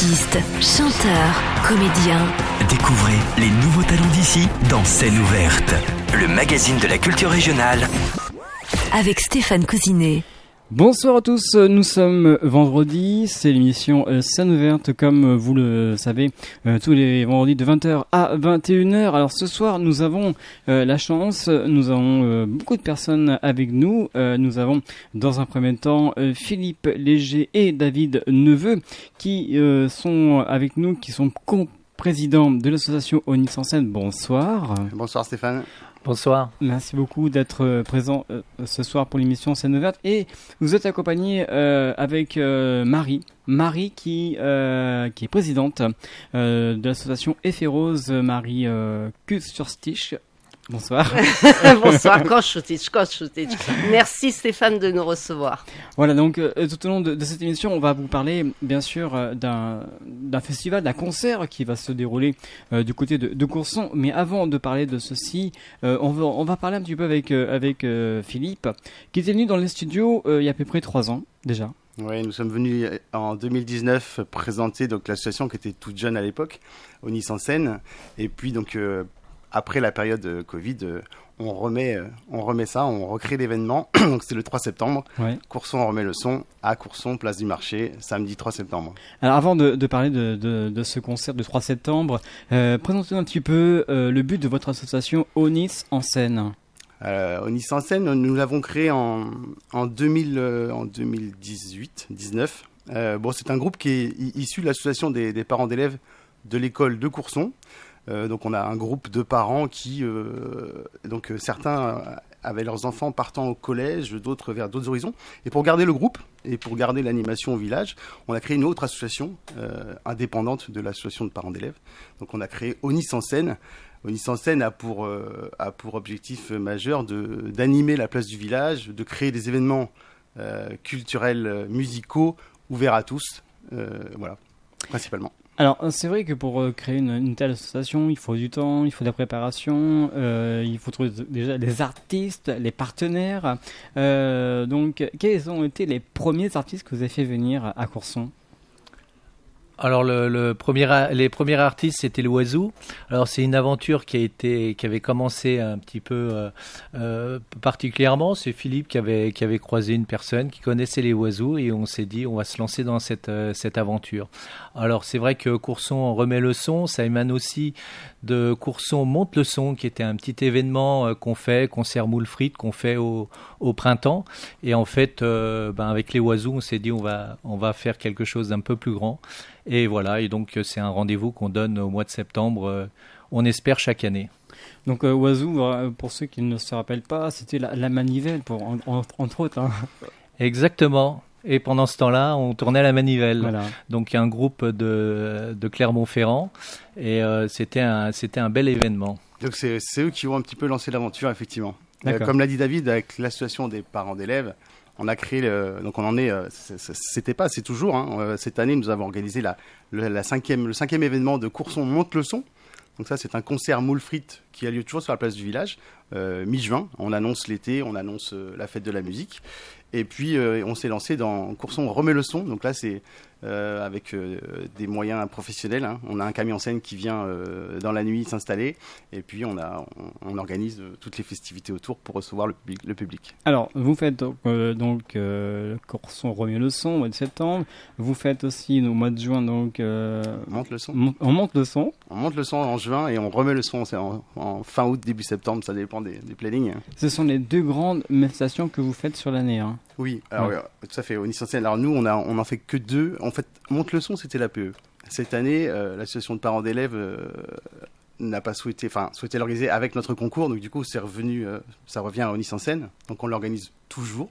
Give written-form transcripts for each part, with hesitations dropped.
Artistes, chanteurs, comédiens. Découvrez les nouveaux talents d'ici dans Scène ouverte, le magazine de la culture régionale. Avec Stéphane Cousinet. Bonsoir à tous, nous sommes vendredi, c'est l'émission Scène ouverte comme vous le savez tous les vendredis de 20h à 21h. Alors ce soir nous avons la chance, nous avons beaucoup de personnes avec nous. Nous avons dans un premier temps Philippe Léger et David Neveu qui sont avec nous, qui sont co-présidents de l'association Onyx en scène. Bonsoir. Bonsoir Stéphane. Bonsoir. Merci beaucoup d'être présent ce soir pour l'émission Scène ouverte. Et vous êtes accompagné avec Marie qui est présidente de l'association Éphéros, Marie Kusurstich. Bonsoir. Bonsoir, Kochutich. Merci Stéphane de nous recevoir. Voilà, donc tout au long de cette émission, on va vous parler bien sûr d'un festival, d'un concert qui va se dérouler du côté de Courson. Mais avant de parler de ceci, on va parler un petit peu avec Philippe, qui était venu dans les studios il y a à peu près 3 ans déjà. Oui, nous sommes venus en 2019 présenter donc l'association qui était toute jeune à l'époque, Onyx en scène, et puis donc après la période Covid, on remet ça, on recrée l'événement. Donc c'est le 3 septembre. Ouais. Courson, on remet le son à Courson, place du marché, samedi 3 septembre. Alors avant de parler de ce concert du 3 septembre, présentez-nous un petit peu le but de votre association Onyx en scène. Onyx en scène, nous l'avons créé en 2018-19. C'est un groupe qui est issu de l'association des parents d'élèves de l'école de Courson. Donc on a un groupe de parents qui, certains avaient leurs enfants partant au collège, d'autres vers d'autres horizons. Et pour garder le groupe et pour garder l'animation au village, on a créé une autre association indépendante de l'association de parents d'élèves. Donc on a créé Onyx en scène. Onyx en scène a pour objectif majeur d'animer la place du village, de créer des événements culturels, musicaux, ouverts à tous, voilà, principalement. Alors, c'est vrai que pour créer une telle association, il faut du temps, il faut de la préparation, il faut trouver déjà les artistes, les partenaires. Donc, quels ont été les premiers artistes que vous avez fait venir à Courson ? Alors les premiers artistes, c'était l'Oiseau. Alors c'est une aventure qui avait commencé un petit peu particulièrement. C'est Philippe qui avait croisé une personne qui connaissait les oiseaux et on s'est dit on va se lancer dans cette aventure. Alors c'est vrai que Courson remet le son, ça émane aussi de Courson monte le son, qui était un petit événement qu'on fait, concert moule frites qu'on fait au printemps. Et en fait, avec les oiseaux, on s'est dit on va faire quelque chose d'un peu plus grand. Et voilà, et donc c'est un rendez-vous qu'on donne au mois de septembre, on espère chaque année. Donc Oiseau, pour ceux qui ne se rappellent pas, c'était la manivelle, entre autres. Hein. Exactement. Et pendant ce temps-là, on tournait à la manivelle. Voilà. Donc un groupe de Clermont-Ferrand, et c'était un bel événement. Donc c'est eux qui ont un petit peu lancé l'aventure, effectivement. Comme l'a dit David, avec l'association des parents d'élèves, on a créé, donc on en est, c'est toujours, hein, cette année nous avons organisé le cinquième événement de Courson monte le son. Donc ça c'est un concert moule frites qui a lieu toujours sur la place du village, mi-juin. On annonce l'été, on annonce la fête de la musique. Et puis on s'est lancé dans Courson remet le son. Donc là c'est avec des moyens professionnels. Hein. On a un camion scène qui vient dans la nuit s'installer. Et puis on organise toutes les festivités autour pour recevoir le public. Alors vous faites donc Courson remet le son au mois de septembre. Vous faites aussi au mois de juin donc on monte le son. On monte le son. On monte le son en juin et on remet le son en fin août, début septembre. Ça dépend des plannings. Ce sont les 2 grandes manifestations que vous faites sur l'année. Hein. Oui, alors tout à fait. Onyx en scène. Alors nous, on en fait que 2. En fait, monte le son, c'était l'APE. Cette année, l'association de parents d'élèves n'a pas souhaité l'organiser avec notre concours. Donc du coup, ça revient à Onyx en scène. Donc on l'organise toujours.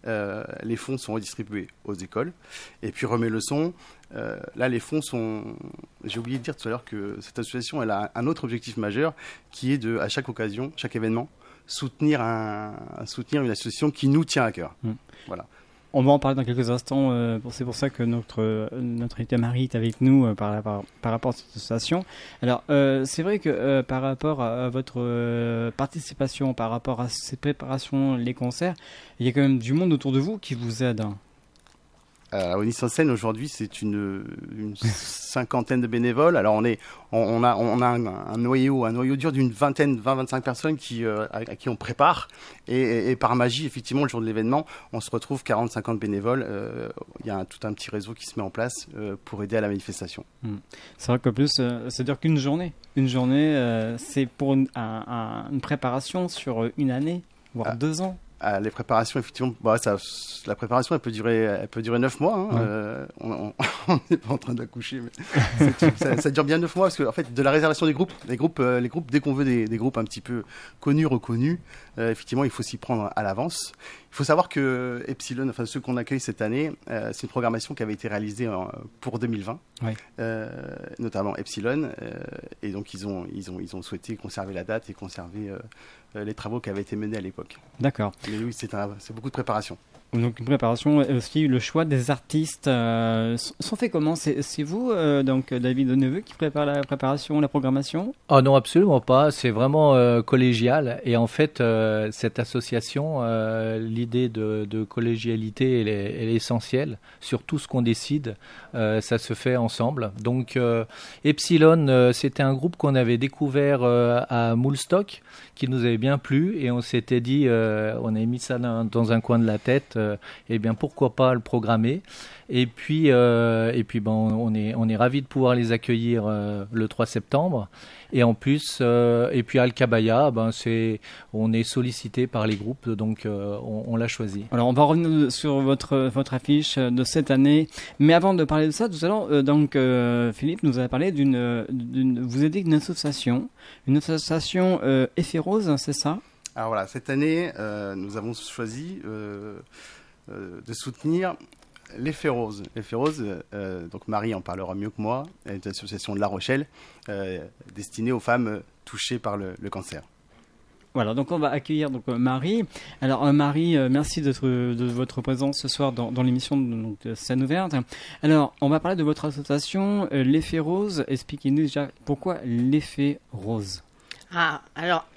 Les fonds sont redistribués aux écoles. Et puis remet le son. Là, les fonds sont. J'ai oublié de dire tout à l'heure que cette association, elle a un autre objectif majeur, qui est à chaque occasion, chaque événement, soutenir une association qui nous tient à cœur. Voilà. On va en parler dans quelques instants. C'est pour ça que notre invité Marie est avec nous par rapport à cette association. Alors, c'est vrai que par rapport à votre participation, par rapport à ces préparations, les concerts, il y a quand même du monde autour de vous qui vous aide. Au Nice en Seine, aujourd'hui, c'est une cinquantaine de bénévoles. Alors, on a un noyau dur d'une 20-25 personnes à qui on prépare. Et par magie, effectivement, le jour de l'événement, on se retrouve 40-50 bénévoles. Il y a tout un petit réseau qui se met en place pour aider à la manifestation. C'est vrai qu'en plus, ça dure qu'une journée. Une journée, c'est pour une préparation sur une année, voire 2 ans. Les préparations, effectivement, la préparation, elle peut durer 9 mois. Hein. On n'est pas en train d'accoucher, mais ça dure bien 9 mois parce que, en fait, de la réservation des groupes, les groupes, dès qu'on veut des groupes un petit peu connus, reconnus, effectivement, il faut s'y prendre à l'avance. Il faut savoir que Epsilon, enfin ceux qu'on accueille cette année, c'est une programmation qui avait été réalisée pour 2020, notamment Epsilon, et donc ils ont souhaité conserver la date et conserver les travaux qui avaient été menés à l'époque. D'accord. Mais oui, c'est beaucoup de préparation. Donc une préparation et aussi le choix des artistes sont faits comment? C'est vous, donc David Neveu, qui prépare la préparation, la programmation? Oh non, absolument pas. C'est vraiment collégial. Et en fait, cette association, l'idée de collégialité, elle est essentielle. Sur tout ce qu'on décide, ça se fait ensemble. Donc Epsilon, c'était un groupe qu'on avait découvert à Moulstock, qui nous avait bien plu. Et on s'était dit, on a mis ça dans un coin de la tête. Eh bien pourquoi pas le programmer, et puis on est ravis de pouvoir les accueillir le 3 septembre, et en plus et puis Alcabaya, on est sollicité par les groupes, donc on l'a choisi. Alors on va revenir sur votre affiche de cette année, mais avant de parler de ça, tout à l'heure, Philippe nous a parlé vous aidez une association Éphéros, c'est ça? Alors voilà, cette année, nous avons choisi de soutenir l'Éphéros. L'Éphéros, donc Marie en parlera mieux que moi, est une association de La Rochelle destinée aux femmes touchées par le cancer. Voilà, donc on va accueillir Marie. Alors Marie, merci de votre présence ce soir dans l'émission de Scène Ouverte. Alors, on va parler de votre association, l'Éphéros. Expliquez-nous déjà pourquoi l'Éphéros. Ah, alors,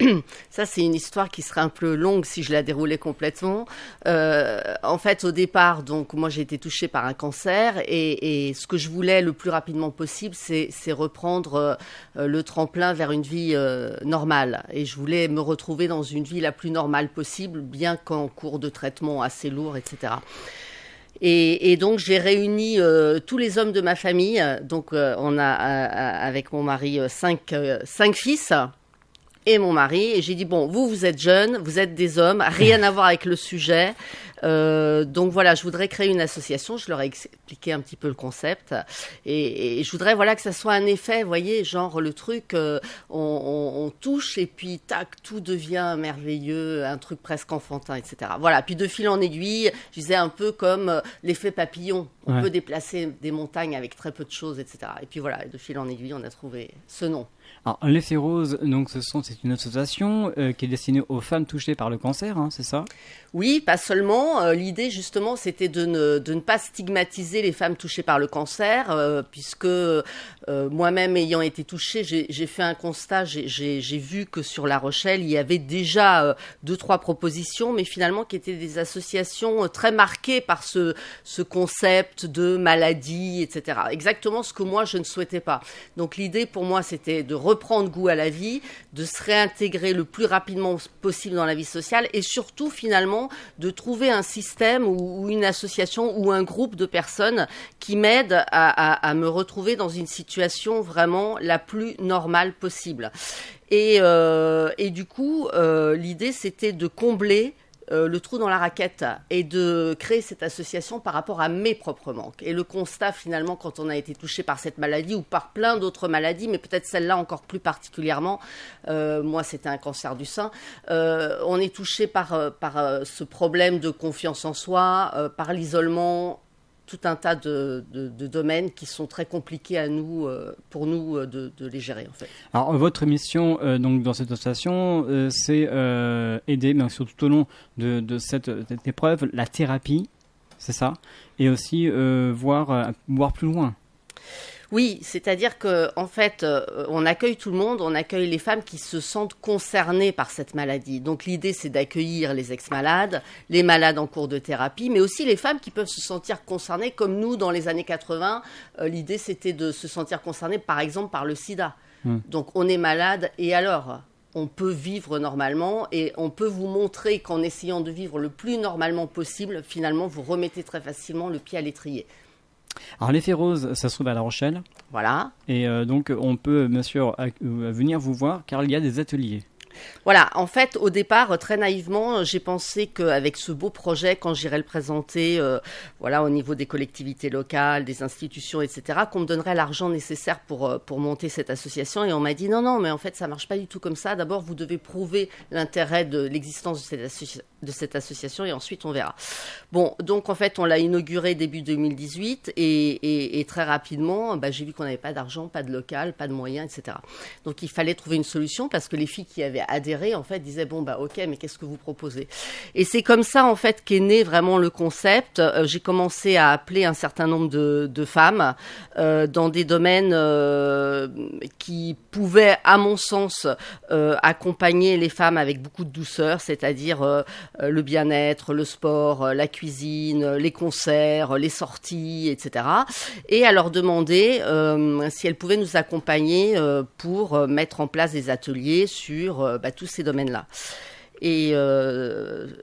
ça c'est une histoire qui serait un peu longue si je la déroulais complètement. En fait, au départ, donc moi j'ai été touchée par un cancer et ce que je voulais le plus rapidement possible, c'est reprendre le tremplin vers une vie normale. Et je voulais me retrouver dans une vie la plus normale possible, bien qu'en cours de traitement assez lourd, etc. Et donc j'ai réuni tous les hommes de ma famille. Donc on a avec mon mari 5 fils. Et mon mari, et j'ai dit, bon, vous êtes jeunes, vous êtes des hommes, rien à voir avec le sujet. Donc voilà, je voudrais créer une association, je leur ai expliqué un petit peu le concept. Et je voudrais que ça soit un effet, vous voyez, genre le truc, on touche et puis tac, tout devient merveilleux, un truc presque enfantin, etc. Voilà, puis de fil en aiguille, je disais un peu comme l'effet papillon. On peut déplacer des montagnes avec très peu de choses, etc. Et puis voilà, de fil en aiguille, on a trouvé ce nom. Alors, l'Éphéros, donc, c'est une association qui est destinée aux femmes touchées par le cancer, hein, c'est ça? Oui, pas seulement. L'idée, justement, c'était de ne pas stigmatiser les femmes touchées par le cancer, puisque moi-même ayant été touchée, j'ai fait un constat, j'ai vu que sur La Rochelle, il y avait déjà 2-3 propositions, mais finalement qui étaient des associations très marquées par ce concept de maladie, etc. Exactement ce que moi, je ne souhaitais pas. Donc l'idée, pour moi, c'était de reprendre goût à la vie, de se réintégrer le plus rapidement possible dans la vie sociale et surtout, finalement, de trouver un système ou une association ou un groupe de personnes qui m'aident à me retrouver dans une situation vraiment la plus normale possible. Et du coup, l'idée, c'était de combler le trou dans la raquette et de créer cette association par rapport à mes propres manques. Et le constat, finalement, quand on a été touché par cette maladie ou par plein d'autres maladies, mais peut-être celle-là encore plus particulièrement, moi c'était un cancer du sein, on est touché par ce problème de confiance en soi, par l'isolement, tout un tas de domaines qui sont très compliqués à nous, pour nous de les gérer en fait. Alors votre mission donc dans cette association, c'est aider bien sûr tout au long de cette épreuve, la thérapie, c'est ça, et aussi voir plus loin. Oui, c'est-à-dire que en fait, on accueille tout le monde, on accueille les femmes qui se sentent concernées par cette maladie. Donc l'idée, c'est d'accueillir les ex-malades, les malades en cours de thérapie, mais aussi les femmes qui peuvent se sentir concernées, comme nous dans les années 80. L'idée, c'était de se sentir concernées, par exemple, par le sida. Donc on est malade, et alors on peut vivre normalement, et on peut vous montrer qu'en essayant de vivre le plus normalement possible, finalement, vous remettez très facilement le pied à l'étrier. Alors l'effet rose, ça se trouve à La Rochelle. Voilà. Et donc on peut bien sûr venir vous voir car il y a des ateliers. Voilà, en fait, au départ, très naïvement, j'ai pensé qu'avec ce beau projet, quand j'irais le présenter au niveau des collectivités locales, des institutions, etc., qu'on me donnerait l'argent nécessaire pour monter cette association. Et on m'a dit non, mais en fait, ça ne marche pas du tout comme ça. D'abord, vous devez prouver l'intérêt de l'existence de cette association et ensuite, on verra. Bon, donc en fait, on l'a inauguré début 2018 et très rapidement, j'ai vu qu'on n'avait pas d'argent, pas de local, pas de moyens, etc. Donc, il fallait trouver une solution parce que les filles qui avaient adhéré, en fait, disaient ok, mais qu'est-ce que vous proposez? Et c'est comme ça, en fait, qu'est né vraiment le concept. J'ai commencé à appeler un certain nombre de femmes dans des domaines qui pouvaient, à mon sens, accompagner les femmes avec beaucoup de douceur, c'est-à-dire le bien-être, le sport, la cuisine, les concerts, les sorties, etc. Et à leur demander si elles pouvaient nous accompagner pour mettre en place des ateliers sur tous ces domaines-là. Et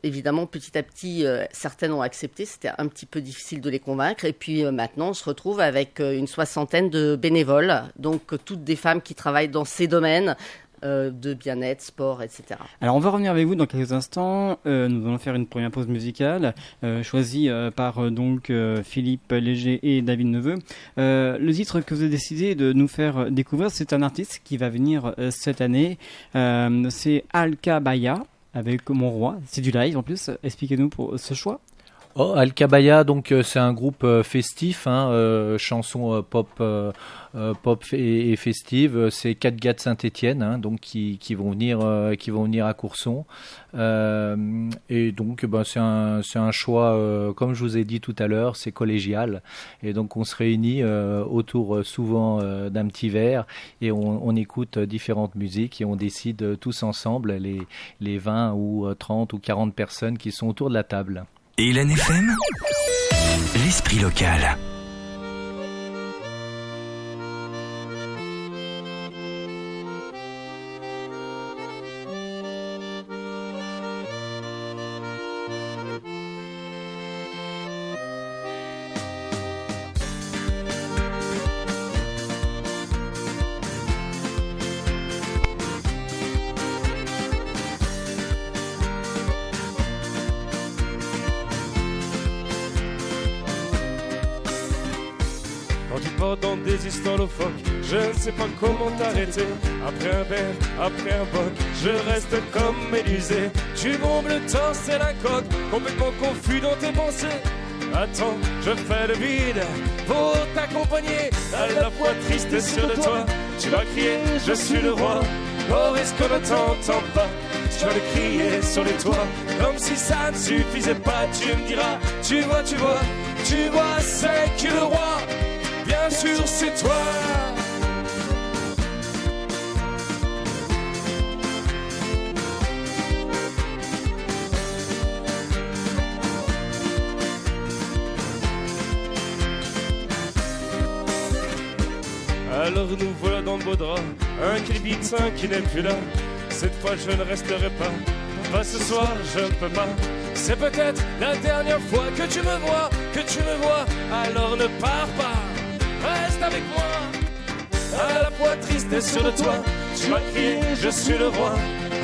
évidemment, petit à petit, certaines ont accepté. C'était un petit peu difficile de les convaincre. Et puis maintenant, on se retrouve avec une 60aine de bénévoles, donc toutes des femmes qui travaillent dans ces domaines de bien-être, sport, etc. Alors on va revenir avec vous dans quelques instants. Nous allons faire une première pause musicale choisie par Philippe Léger et David Neveu. Le titre que vous avez décidé de nous faire découvrir, c'est un artiste qui va venir cette année. C'est Alcabaya avec Mon Roi. C'est du live en plus. Expliquez-nous pour ce choix. Alcabaya, donc c'est un groupe festif, chansons pop et festive. C'est 4 gars de Saint-Étienne, donc qui vont venir à Courson. Et donc c'est un choix, comme je vous ai dit tout à l'heure, c'est collégial. Et donc on se réunit autour souvent d'un petit verre et on écoute différentes musiques et on décide tous ensemble les 20 ou 30 ou 40 personnes qui sont autour de la table. Et l'NFM, l'esprit local. Dans des histoires loufoques, je ne sais pas comment t'arrêter. Après un verre, après un boc, je reste comme médusé. Tu bombes le torse et la coque, complètement confus dans tes pensées. Attends, je fais le vide pour t'accompagner. À la fois triste et sûr de toi, tu vas crier, je suis le roi. Au risque ne t'entends pas, tu vas le crier sur les toits. Comme si ça ne suffisait pas, tu me diras, tu vois, c'est qui le roi? Bien sûr, c'est toi. Alors nous voilà dans le beau drap, un clibitin qui n'est plus là. Cette fois je ne resterai pas ce soir je ne peux pas. C'est peut-être la dernière fois que tu me vois, alors ne pars pas. Reste avec moi, à la fois triste et sûr de toi. Tu vas crier, je suis le roi.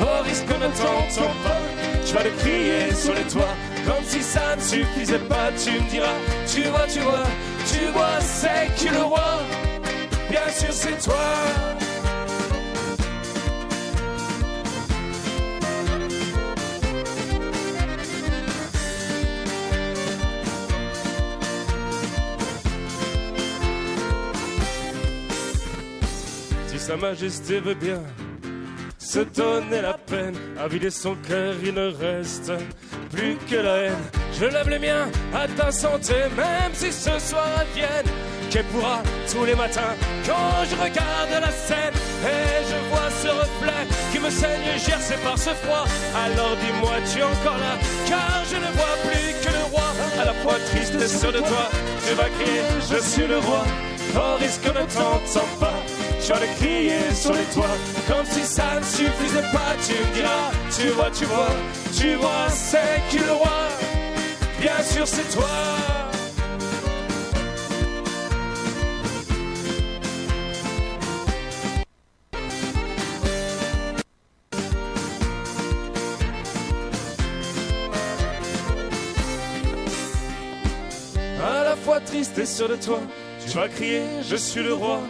Au risque ne t'entends pas, tu vas le crier sur les toits. Comme si ça ne suffisait pas, tu me diras, tu vois, c'est qui le roi? Bien sûr c'est toi. Sa Majesté veut bien se donner la peine, à vider son cœur, il ne reste plus que la haine. Je lève les miens à ta santé, même si ce soir elles viennent, qu'elle pourra tous les matins. Quand je regarde la scène et je vois ce reflet qui me saigne gercé par ce froid, alors dis-moi tu es encore là, car je ne vois plus que le roi. À la fois triste et sûr de toi, tu vas crier je suis le roi. Au risque ne t'entends pas, tu vas le crier sur les toits, comme si ça ne suffisait pas. Tu me diras, tu vois, c'est qui le roi? Bien sûr c'est toi. À la fois triste et sûr de toi, tu vas crier je suis le roi.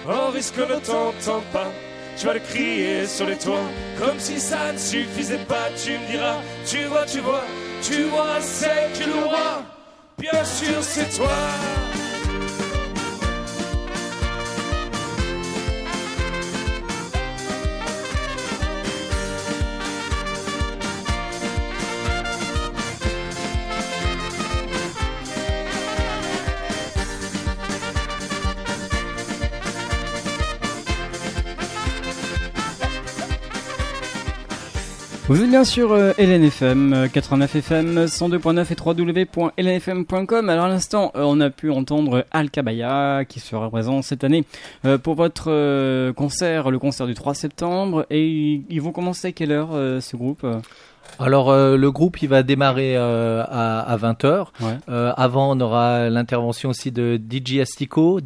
Au risque ne t'entends pas, tu vas le crier sur les toits, comme si ça ne suffisait pas. Tu me diras, tu vois, c'est qui le roi? Bien sûr c'est toi. Vous êtes bien sur LNFM 89 FM 102.9 et www.lnfm.com. Alors à l'instant, on a pu entendre Alcabaya qui sera présent cette année pour votre concert, le concert du 3 septembre. Et ils vont commencer à quelle heure ce groupe? Alors le groupe il va démarrer à 20h. Ouais. Avant on aura l'intervention aussi de DJ Astico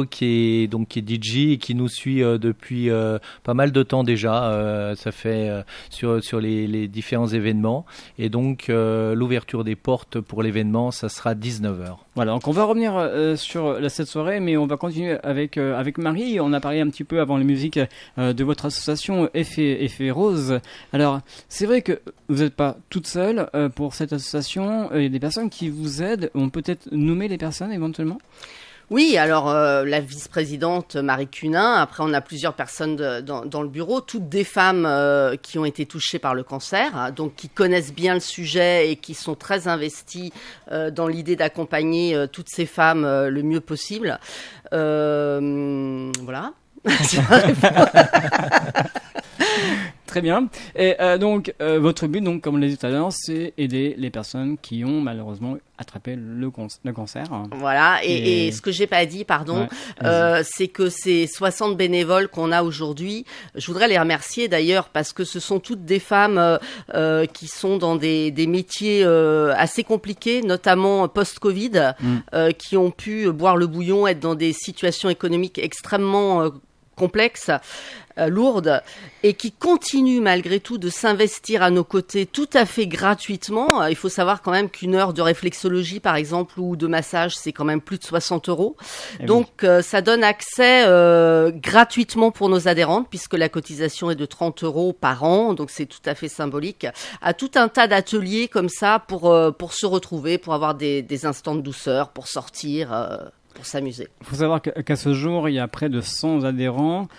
qui est DJ et qui nous suit depuis pas mal de temps déjà. Ça fait sur les différents événements et donc l'ouverture des portes pour l'événement ça sera 19h. Voilà, donc on va revenir sur cette soirée, mais on va continuer avec Marie. On a parlé un petit peu avant la musique de votre association Effet Rose. Alors, c'est vrai que vous n'êtes pas toute seule pour cette association. Il y a des personnes qui vous aident. On peut peut-être nommer les personnes éventuellement ? Oui, alors la vice-présidente Marie Cunin, après on a plusieurs personnes dans le bureau, toutes des femmes qui ont été touchées par le cancer, hein, donc qui connaissent bien le sujet et qui sont très investies dans l'idée d'accompagner toutes ces femmes le mieux possible. Voilà. Très bien. Et donc, votre but, donc, comme on l'a dit tout à l'heure, c'est aider les personnes qui ont malheureusement attrapé le cancer. Voilà. Et ce que j'ai pas dit, pardon, c'est que ces 60 bénévoles qu'on a aujourd'hui, je voudrais les remercier d'ailleurs parce que ce sont toutes des femmes qui sont dans des métiers assez compliqués, notamment post-Covid, qui ont pu boire le bouillon, être dans des situations économiques extrêmement complexes, lourdes, et qui continuent malgré tout de s'investir à nos côtés tout à fait gratuitement. Il faut savoir quand même qu'une heure de réflexologie, par exemple, ou de massage, c'est quand même plus de 60 €. Et donc, ça donne accès gratuitement pour nos adhérentes, puisque la cotisation est de 30 € par an, donc c'est tout à fait symbolique, à tout un tas d'ateliers comme ça pour se retrouver, pour avoir des instants de douceur, pour sortir, pour s'amuser. Il faut savoir qu'à ce jour, il y a près de 100 adhérents,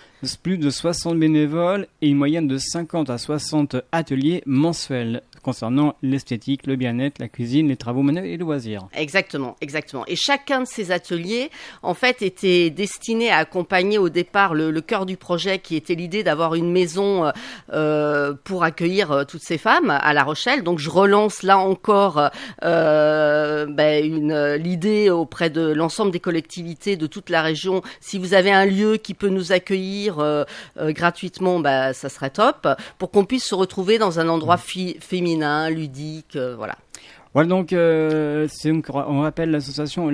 plus de 60 bénévoles et une moyenne de 50 à 60 ateliers mensuels concernant l'esthétique, le bien-être, la cuisine, les travaux manuels et les loisirs. Exactement, exactement. Et chacun de ces ateliers, en fait, était destiné à accompagner au départ le cœur du projet, qui était l'idée d'avoir une maison pour accueillir toutes ces femmes à La Rochelle. Donc, je relance là encore l'idée auprès de l'ensemble des collectivités de toute la région. Si vous avez un lieu qui peut nous accueillir gratuitement, ça serait top, pour qu'on puisse se retrouver dans un endroit féminin, ludique, voilà. Voilà, donc, on rappelle l'association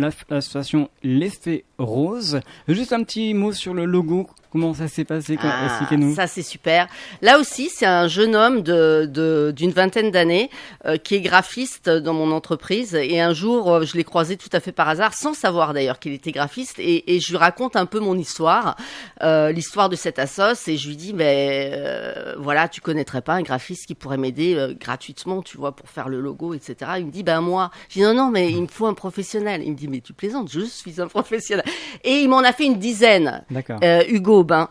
L'Effet Rose. Juste un petit mot sur le logo. Comment ça s'est passé? Expliquez-nous. Ça, c'est super. Là aussi, c'est un jeune homme d'une vingtaine d'années qui est graphiste dans mon entreprise. Et un jour, je l'ai croisé tout à fait par hasard, sans savoir d'ailleurs qu'il était graphiste. Et je lui raconte un peu mon histoire, l'histoire de cette assoce. Et je lui dis, voilà, tu connaîtrais pas un graphiste qui pourrait m'aider gratuitement, tu vois, pour faire le logo, etc. Il me dit, moi. Je dis, non, mais il me faut un professionnel. Il me dit, mais tu plaisantes, je suis un professionnel. Et il m'en a fait une dizaine. D'accord. Hugo Aubin,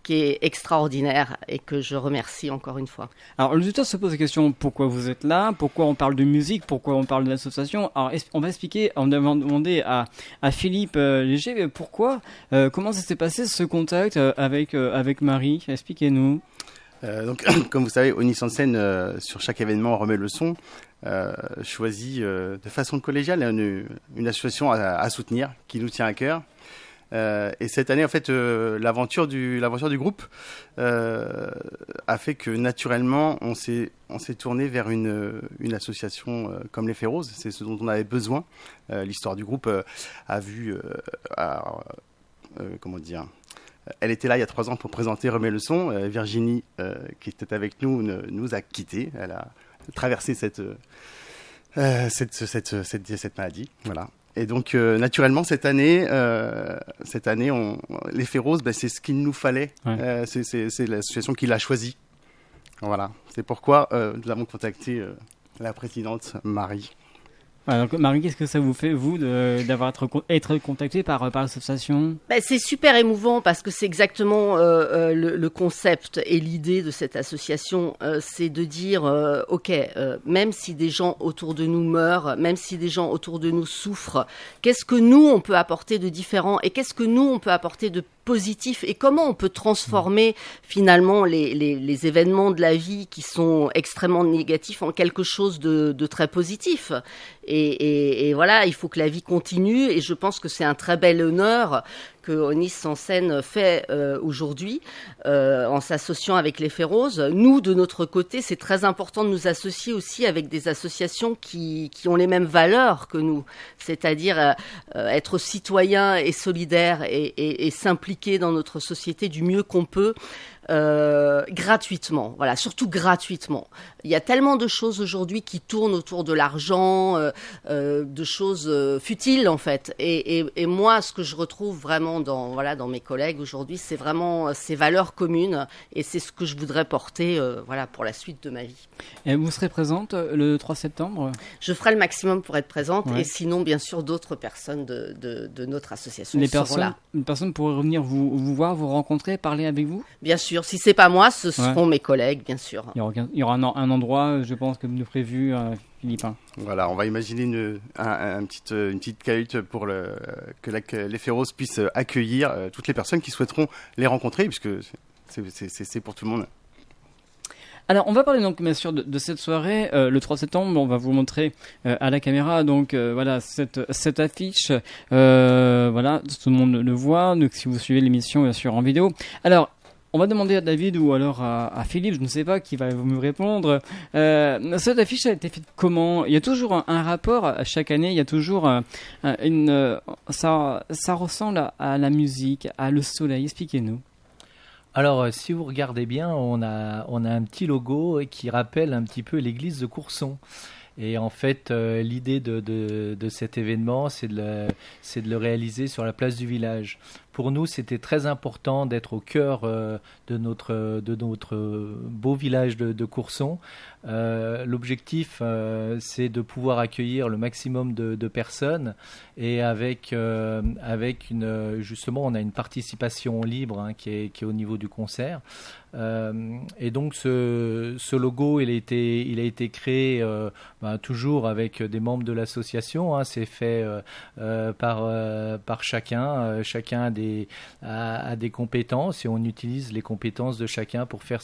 qui est extraordinaire et que je remercie encore une fois. Alors, l'auditeur se pose la question, pourquoi vous êtes là? Pourquoi on parle de musique? Pourquoi on parle de l'association? Alors, on va expliquer, on va demander à Philippe Léger, pourquoi, comment ça s'est passé ce contact avec Marie? Expliquez-nous. Donc, comme vous savez, Onis en scène, sur chaque événement, on remet le son, choisit de façon collégiale une association à soutenir, qui nous tient à cœur. Et cette année, en fait, l'aventure du groupe a fait que naturellement, on s'est tourné vers une association comme les Féroses. C'est ce dont on avait besoin. L'histoire du groupe a vu, comment dire. Elle était là il y a 3 ans pour présenter Remets le son. Virginie, qui était avec nous, nous a quittés. Elle a traversé cette maladie. Voilà. Et donc, naturellement, cette année, les Féroses, c'est ce qu'il nous fallait. Ouais. C'est l'association qui l'a choisi. Voilà. C'est pourquoi nous avons contacté la présidente Marie. Alors, Marie, qu'est-ce que ça vous fait, vous, d'avoir être contacté par l'association? C'est super émouvant parce que c'est exactement le concept et l'idée de cette association. C'est de dire, OK, même si des gens autour de nous meurent, même si des gens autour de nous souffrent, qu'est-ce que nous, on peut apporter de différent et qu'est-ce que nous, on peut apporter de positif et comment on peut transformer finalement les événements de la vie qui sont extrêmement négatifs en quelque chose de très positif. Et voilà, il faut que la vie continue et je pense que c'est un très bel honneur que Onis en scène fait aujourd'hui en s'associant avec les Féroses. Nous, de notre côté, c'est très important de nous associer aussi avec des associations qui ont les mêmes valeurs que nous, c'est-à-dire être citoyen et solidaire et s'impliquer dans notre société du mieux qu'on peut. Gratuitement, voilà, surtout gratuitement. Il y a tellement de choses aujourd'hui qui tournent autour de l'argent, de choses futiles en fait. Et moi, ce que je retrouve vraiment dans mes collègues aujourd'hui, c'est vraiment ces valeurs communes et c'est ce que je voudrais porter pour la suite de ma vie. Et vous serez présente le 3 septembre? Je ferai le maximum pour être présente ouais. Et sinon, bien sûr, d'autres personnes de notre association seront là. Les personnes pourraient revenir vous voir, vous rencontrer, parler avec vous? Bien sûr. Si c'est pas moi, ce seront mes collègues, bien sûr. Il y aura un endroit, je pense, que vous nous prévu, Philippe. Voilà, on va imaginer une petite cahute pour que les Féroses puissent accueillir toutes les personnes qui souhaiteront les rencontrer, puisque c'est pour tout le monde. Alors, on va parler donc bien sûr de cette soirée, le 3 septembre. On va vous montrer à la caméra donc voilà cette affiche. Voilà, tout le monde le voit. Donc, si vous suivez l'émission bien sûr en vidéo. Alors, on va demander à David ou alors à Philippe, je ne sais pas qui va me répondre. Cette affiche a été faite comment? Il y a toujours un rapport à chaque année. Il y a toujours ça ressemble à la musique, à le soleil. Expliquez-nous. Alors, si vous regardez bien, on a un petit logo qui rappelle un petit peu l'église de Courson. Et en fait, l'idée de cet événement, c'est de le réaliser sur la place du village. Pour nous, c'était très important d'être au cœur de notre beau village de Courson. L'objectif, c'est de pouvoir accueillir le maximum de personnes et avec justement, on a une participation libre qui est au niveau du concert. Et donc ce logo, il a été créé toujours avec des membres de l'association. C'est fait par chacun. Chacun a des compétences et on utilise les compétences de chacun pour faire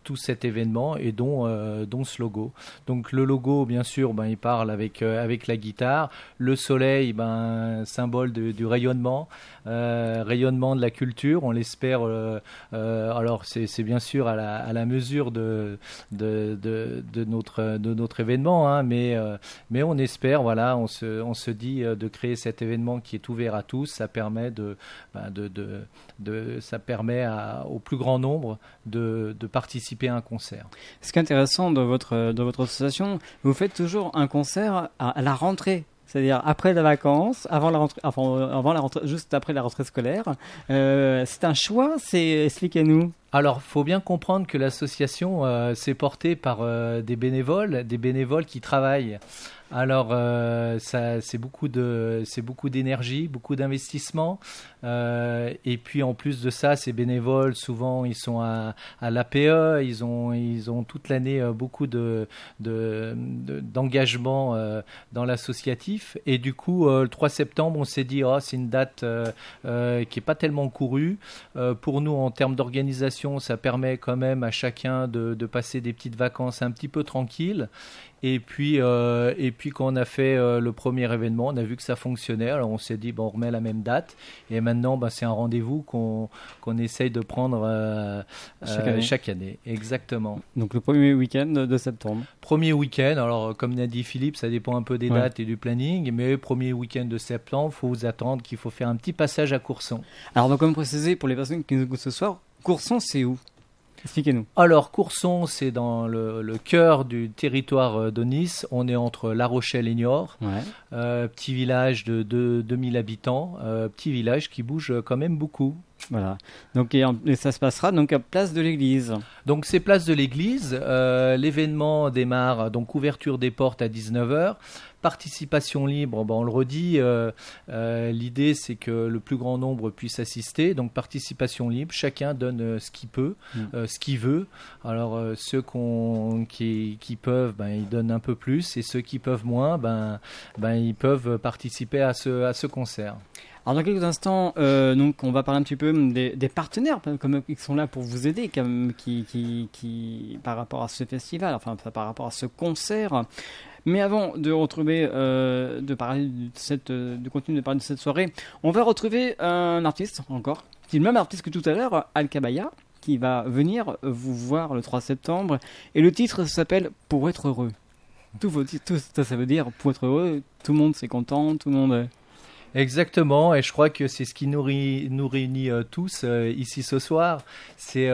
tout cet événement et dont ce logo. Donc le logo, bien sûr, il parle avec la guitare. Le soleil, symbole du rayonnement, rayonnement de la culture. On l'espère. Alors c'est bien sûr à la mesure de notre événement, mais on espère, voilà, on se dit de créer cet événement qui est ouvert à tous. Ça permet au plus grand nombre de participer à un concert. Ce qui est intéressant dans votre association, vous faites toujours un concert à la rentrée. C'est-à-dire après les vacances, avant la rentrée, juste après la rentrée scolaire. C'est un choix, expliquez-nous. Alors, faut bien comprendre que l'association s'est portée par des bénévoles qui travaillent. Alors, c'est beaucoup d'énergie, beaucoup d'investissement. Et puis, en plus de ça, ces bénévoles, souvent, ils sont à l'APE. Ils ont toute l'année beaucoup d'engagement dans l'associatif. Et du coup, le 3 septembre, on s'est dit, c'est une date qui n'est pas tellement courue. Pour nous, en termes d'organisation, ça permet quand même à chacun de passer des petites vacances un petit peu tranquilles. Et puis quand on a fait le premier événement, on a vu que ça fonctionnait. Alors on s'est dit, on remet la même date. Et maintenant, c'est un rendez-vous qu'on essaye de prendre chaque année. Exactement. Donc le premier week-end de septembre. Premier week-end. Alors comme l'a dit Philippe, ça dépend un peu des dates et du planning. Mais premier week-end de septembre, il faut vous attendre qu'il faut faire un petit passage à Courson. Alors donc comme précisé, pour les personnes qui nous écoutent ce soir, Courson c'est où ? Expliquez-nous. Alors, Courson, c'est dans le cœur du territoire de Nice. On est entre La Rochelle et Niort. Petit village de 2000 habitants. Petit village qui bouge quand même beaucoup. Voilà. Donc, et ça se passera donc à Place de l'Église. Donc, c'est Place de l'Église. L'événement démarre, donc ouverture des portes à 19h. Participation libre, on le redit, l'idée c'est que le plus grand nombre puisse assister, donc participation libre, chacun donne ce qu'il peut, ce qu'il veut. Alors ceux qui peuvent, ils donnent un peu plus, et ceux qui peuvent moins, ils peuvent participer à ce concert. Alors dans quelques instants, donc on va parler un petit peu des partenaires comme qui sont là pour vous aider, qui par rapport à ce festival, enfin par rapport à ce concert. Mais avant de retrouver, de continuer de parler de cette soirée, on va retrouver un artiste encore, qui est le même artiste que tout à l'heure, Al-Kabaya, qui va venir vous voir le 3 septembre. Et le titre s'appelle Pour être heureux. Tout ça veut dire pour être heureux, tout le monde c'est content, tout le monde... Exactement, et je crois que c'est ce qui nous réunit tous ici ce soir. C'est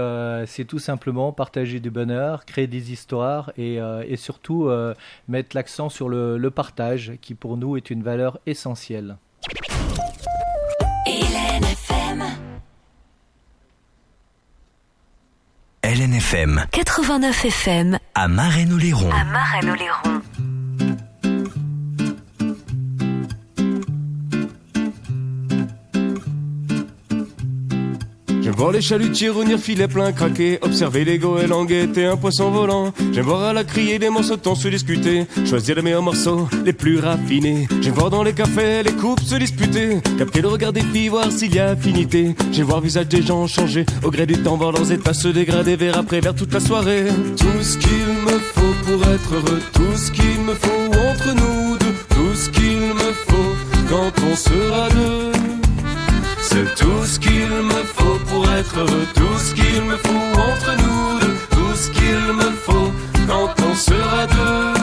tout simplement partager du bonheur, créer des histoires et surtout mettre l'accent sur le partage qui pour nous est une valeur essentielle. LNFM. LNFM 89 FM à Marennes-Oléron. J'aime voir les chalutiers revenir filet plein craquer, observer les goélands languetter un poisson volant. J'aime voir à la criée des morceaux de thon se discuter, choisir les meilleurs morceaux, les plus raffinés. J'aime voir dans les cafés les couples se disputer, capter le regard des filles, voir s'il y a affinité. J'aime voir le visage des gens changer au gré du temps, voir leurs états se dégrader vers après vers toute la soirée. Tout ce qu'il me faut pour être heureux, tout ce qu'il me faut entre nous deux, tout ce qu'il me faut quand on sera deux. C'est tout ce qu'il me faut pour être heureux, tout ce qu'il me faut entre nous deux, tout ce qu'il me faut quand on sera deux.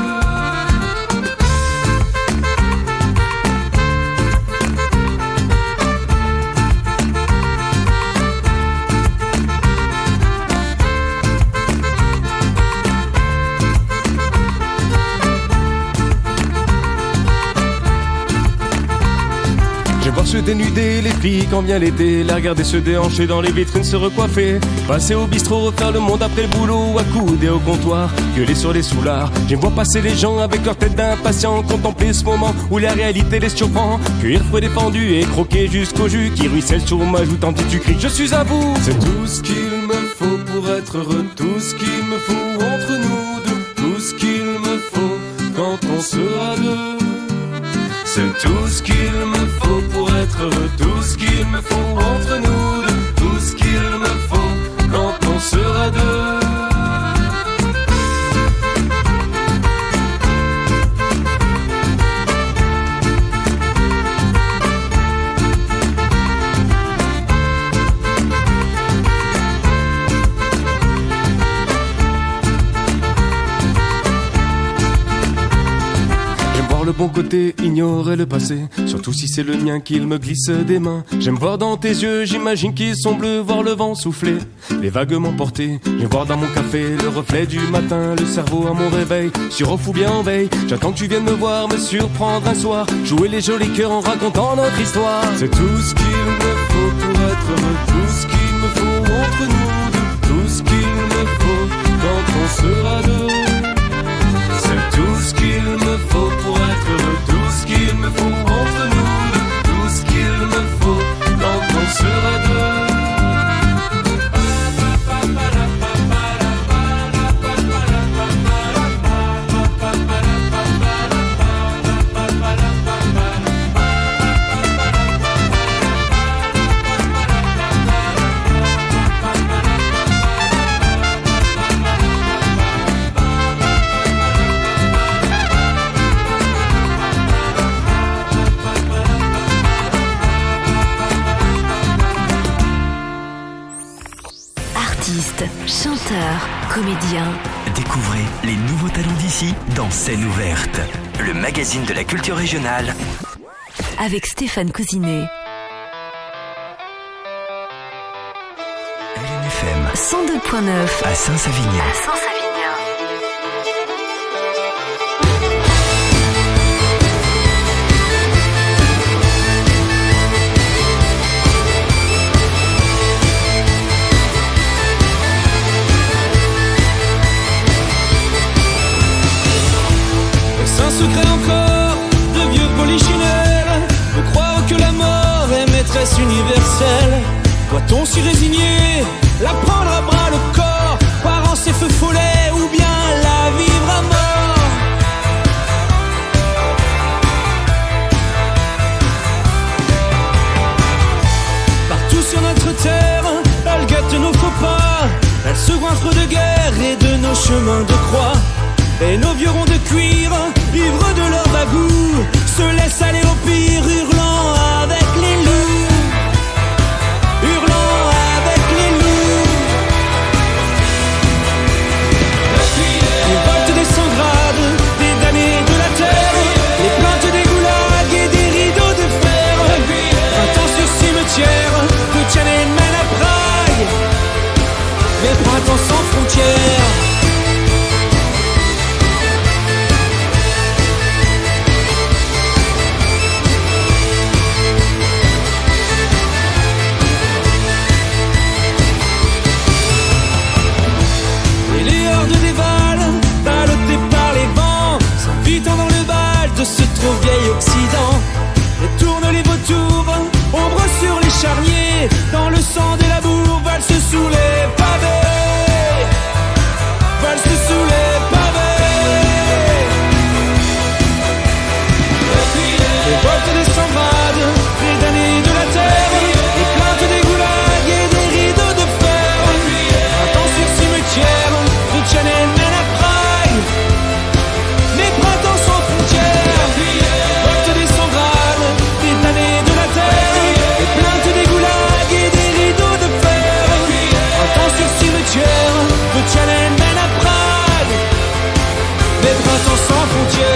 Voir se dénuder les filles quand vient l'été, la regarder se déhancher dans les vitrines, se recoiffer, passer au bistrot, refaire le monde après le boulot, accouder au comptoir, gueuler sur les soulards. J'aime voir passer les gens avec leur tête d'impatients, contempler ce moment où la réalité les surprend, cueillir fruits défendus et croquer jusqu'au jus qui ruisselle sur ma joue tandis que tu cries je suis à vous. C'est tout ce qu'il me faut pour être heureux, tout ce qu'il me faut entre nous deux, tout ce qu'il me faut quand on sera deux. C'est tout ce qu'il me faut pour être heureux, tout ce qu'il me faut entre nous deux, tout ce qu'il me faut quand on sera deux. Le bon côté, ignorer le passé, surtout si c'est le mien qu'il me glisse des mains. J'aime voir dans tes yeux, j'imagine qu'ils sont bleus, voir le vent souffler, les vagues m'emporter. J'aime voir dans mon café le reflet du matin, le cerveau à mon réveil, sur off ou bien en veille. J'attends que tu viennes me voir, me surprendre un soir, jouer les jolis cœurs en racontant notre histoire. C'est tout ce qu'il me faut pour être heureux, tout ce qu'il me faut entre nous deux, tout ce qu'il me faut quand on sera deux. C'est tout ce qu'il qu'il me faut pour être heureux, tout ce qu'il me faut entre nous, tout ce qu'il me faut quand on sera deux. Chanteur, comédien. Découvrez les nouveaux talents d'ici dans Scène ouverte, le magazine de la culture régionale. Avec Stéphane Cousinet. LNFM 102.9 à Saint-Savignan. Un secret encore de vieux polichinelles, de croire que la mort est maîtresse universelle. Doit-on s'y résigner, la prendre à bras le corps, par en ses feux follets, ou bien la vivre à mort? Partout sur notre terre, elle guette nos faux pas, elle se goinfre de guerre et de nos chemins de croix. Et nos vieux ronds de cuir, ivres de leur bagout, se laissent aller au pire, hurlant avec les loups. Hurlant avec les loups. Révolte des sans-grades, des damnés de la terre, les plaintes des goulags et des rideaux de fer. Printemps sur cimetière, de Tiananmen à Prague, des printemps sans frontières. De ce trop vieil Occident, et tourne les vautours, ombre sur les charniers, dans le sang des labours, valse sous les pavés, valse sous les pavés. Révolte des sans-grades, des damnés de la terre, les plaintes des goulags et des rideaux de fer. Printemps sur cimetière, de Tiananmen à Prague, mes printemps sans frontières. De Tiananmen à Prague, des printemps sans frontières.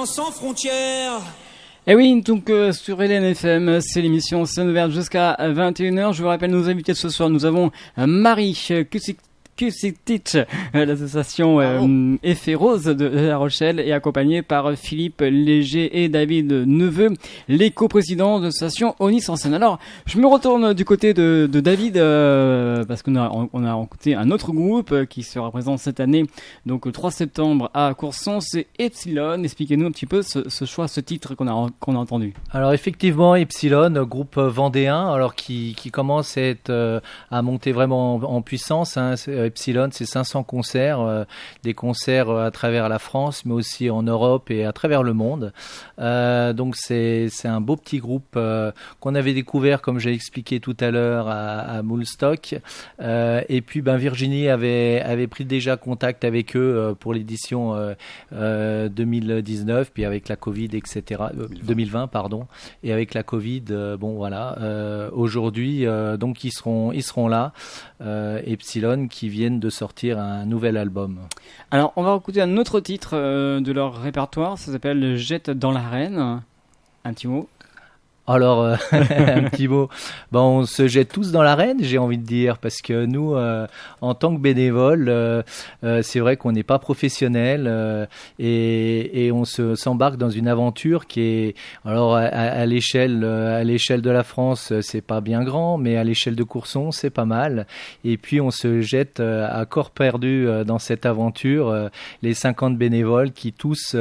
Sans frontières. Et oui, donc sur LNFM, c'est l'émission Scène ouverte jusqu'à 21h. Je vous rappelle nos invités de ce soir. Nous avons Marie Kusitich, l'association Effet Rose de La Rochelle, est accompagnée par Philippe Léger et David Neveu, les coprésidents de l'association Onis en scène. Alors, je me retourne du côté de David, parce qu'on a écouté un autre groupe qui sera présent cette année, donc le 3 septembre à Courson, c'est Epsilon. Expliquez-nous un petit peu ce choix, ce titre qu'on a entendu. Alors effectivement, Epsilon, groupe vendéen, alors qui commence à monter vraiment en puissance. Epsilon, c'est 500 concerts, des concerts à travers la France, mais aussi en Europe et à travers le monde. Donc c'est un beau petit groupe qu'on avait découvert, comme j'ai expliqué tout à l'heure, à Moulstock. Et puis Virginie avait pris déjà contact avec eux pour l'édition 2019, puis avec la Covid, etc. 2020, pardon. Et avec la Covid, aujourd'hui, donc ils seront là. Epsilon, qui viennent de sortir un nouvel album. Alors, on va écouter un autre titre de leur répertoire, ça s'appelle Jette dans l'arène. Un petit mot. Alors, un petit mot. On se jette tous dans l'arène, j'ai envie de dire, parce que nous, en tant que bénévoles, c'est vrai qu'on n'est pas professionnels et on s'embarque dans une aventure qui est, alors à l'échelle de la France, c'est pas bien grand, mais à l'échelle de Courson, c'est pas mal. Et puis on se jette à corps perdu dans cette aventure, les 50 bénévoles qui tous,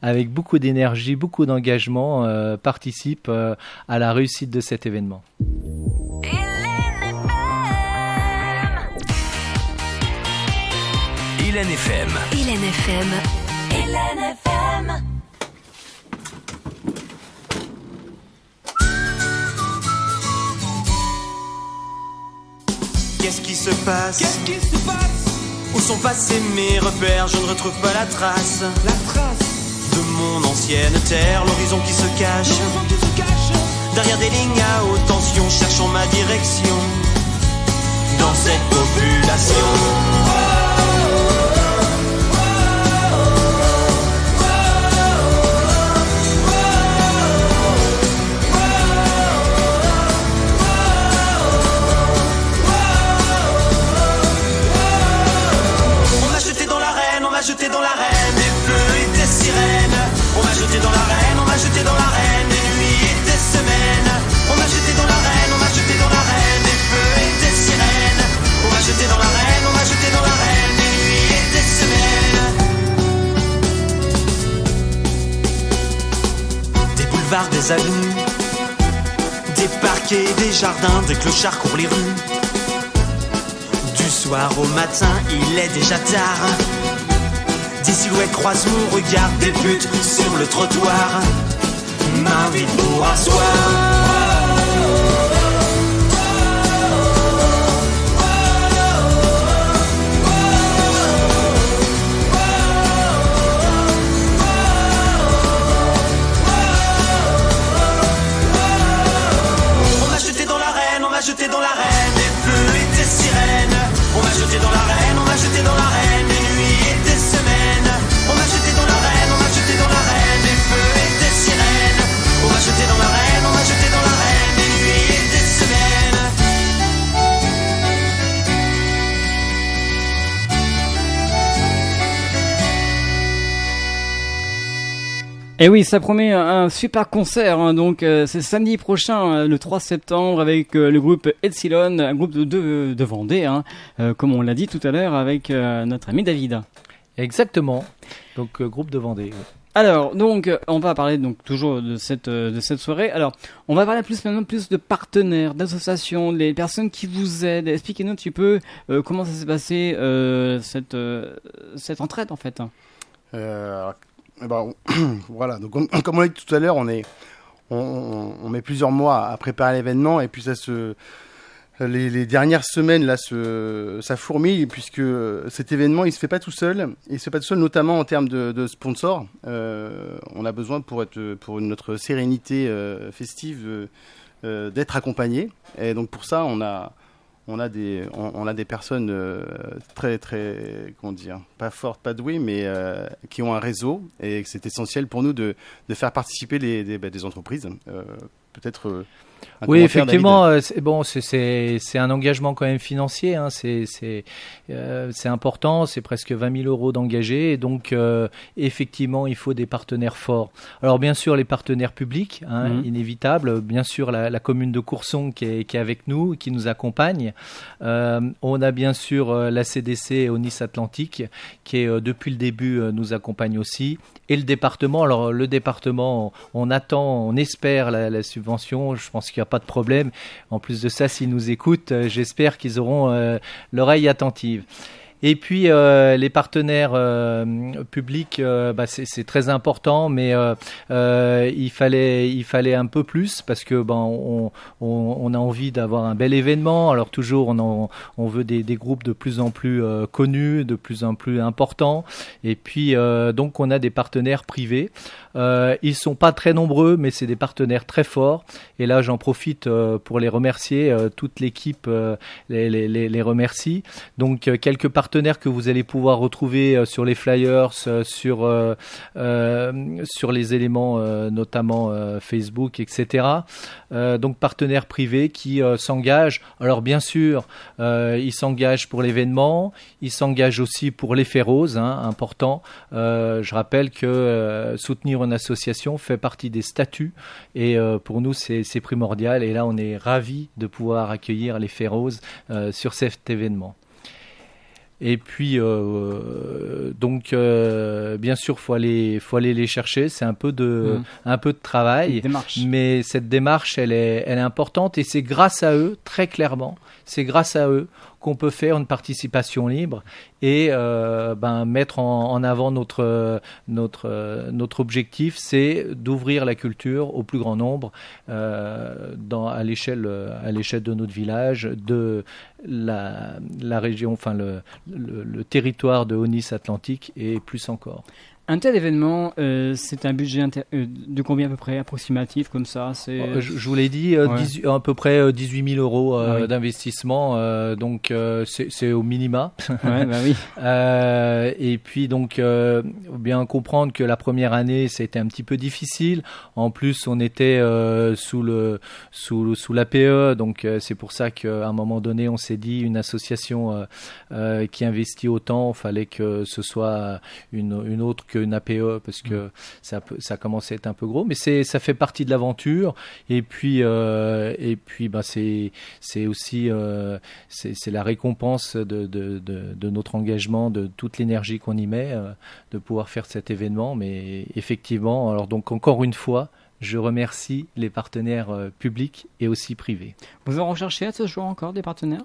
avec beaucoup d'énergie, beaucoup d'engagement, participent à la réussite de cet événement. Hélène FM. Hélène FM. Hélène FM. Qu'est-ce qui se passe? Où sont passés mes repères? Je ne retrouve pas la trace de mon ancienne terre, l'horizon qui se cache derrière des lignes à haute tension, cherchant ma direction dans cette population. On m'a jeté dans l'arène, on m'a jeté dans l'arène, des feux et des sirènes. On m'a jeté dans l'arène, on m'a jeté dans l'arène, des nuits et des semaines. On m'a jeté dans l'arène, on m'a jeté dans l'arène, des feux et des sirènes. On m'a jeté dans l'arène, on m'a jeté dans l'arène, des nuits et des semaines. Des boulevards, des avenues, des parquets, des jardins, des clochards courent les rues. Du soir au matin, il est déjà tard. Des silhouettes croisent mon regard, des putes sur le trottoir m'invitent pour asseoir. On m'a jeté dans l'arène, on m'a jeté dans l'arène, des feux et des sirènes. On m'a jeté dans l'arène, on m'a jeté dans l'arène, des nuits et des semaines. On m'a jeté dans l'arène, on m'a jeté dans l'arène, des feux et des sirènes. On m'a jeté dans l'arène, on m'a jeté dans l'arène, des nuits et des semaines. Et oui, ça promet un super concert, donc c'est samedi prochain, le 3 septembre, avec le groupe Epsilon, un groupe de Vendée, comme on l'a dit tout à l'heure, avec notre ami David. Exactement, donc groupe de Vendée. Oui. Alors, donc, on va parler donc toujours de cette soirée. Alors, on va parler maintenant plus de partenaires, d'associations, des personnes qui vous aident. Expliquez-nous un petit peu comment ça s'est passé cette entraide en fait. Voilà, donc comme on l'a dit tout à l'heure, on met plusieurs mois à préparer l'événement et puis les dernières semaines là ça fourmille puisque cet événement il se fait pas tout seul, notamment en termes de sponsors. On a besoin pour notre sérénité festive d'être accompagné, et donc pour ça on a des personnes très très, comment dire, pas fortes, pas douées, mais qui ont un réseau, et c'est essentiel pour nous de faire participer des entreprises. Peut-être Oui, effectivement, c'est un engagement quand même financier. Hein, c'est important, c'est presque 20 000 € d'engagés. Et donc, effectivement, il faut des partenaires forts. Alors, bien sûr, les partenaires publics, inévitable. Bien sûr, la commune de Courson qui est avec nous, qui nous accompagne. On a bien sûr la CDC au Nice Atlantique, qui est depuis le début nous accompagne aussi. Et le département, alors le département, on espère la subvention, je pense qu'il n'y a pas de problème. En plus de ça, s'ils nous écoutent, j'espère qu'ils auront l'oreille attentive. Et puis les partenaires publics, c'est très important, mais il fallait un peu plus parce que on a envie d'avoir un bel événement. Alors toujours on veut des groupes de plus en plus connus, de plus en plus importants. Et puis donc on a des partenaires privés. Ils sont pas très nombreux, mais c'est des partenaires très forts. Et là j'en profite pour les remercier. Toute l'équipe les remercie. Donc quelques partenaires que vous allez pouvoir retrouver sur les flyers, sur les éléments notamment Facebook, etc. Donc partenaires privés qui s'engagent. Alors bien sûr, ils s'engagent pour l'événement, ils s'engagent aussi pour l'effet rose, important. Je rappelle que soutenir une association fait partie des statuts et pour nous c'est primordial. Et là on est ravis de pouvoir accueillir l'effet rose sur cet événement. Et puis donc bien sûr faut aller les chercher, c'est un peu de travail, mais cette démarche elle est importante et c'est grâce à eux, très clairement, c'est grâce à eux qu'on peut faire une participation libre et mettre en avant notre objectif, c'est d'ouvrir la culture au plus grand nombre à l'échelle de notre village, de la région, enfin le territoire de Nice Atlantique et plus encore. Un tel événement, c'est un budget de combien à peu près, approximatif, comme ça je vous l'ai dit, à peu près 18 000 € d'investissement, donc c'est au minima. Ouais, bah oui. Et puis donc, bien comprendre que la première année, c'était un petit peu difficile. En plus, on était sous l'APE, donc c'est pour ça qu'à un moment donné, on s'est dit, une association qui investit autant, il fallait que ce soit une autre qu'une APE parce que ça commençait à être un peu gros, mais ça fait partie de l'aventure et puis c'est aussi c'est la récompense de notre engagement, de toute l'énergie qu'on y met, de pouvoir faire cet événement. Mais effectivement, alors donc encore une fois, je remercie les partenaires publics et aussi privés. Vous en recherchez à ce jour encore des partenaires ?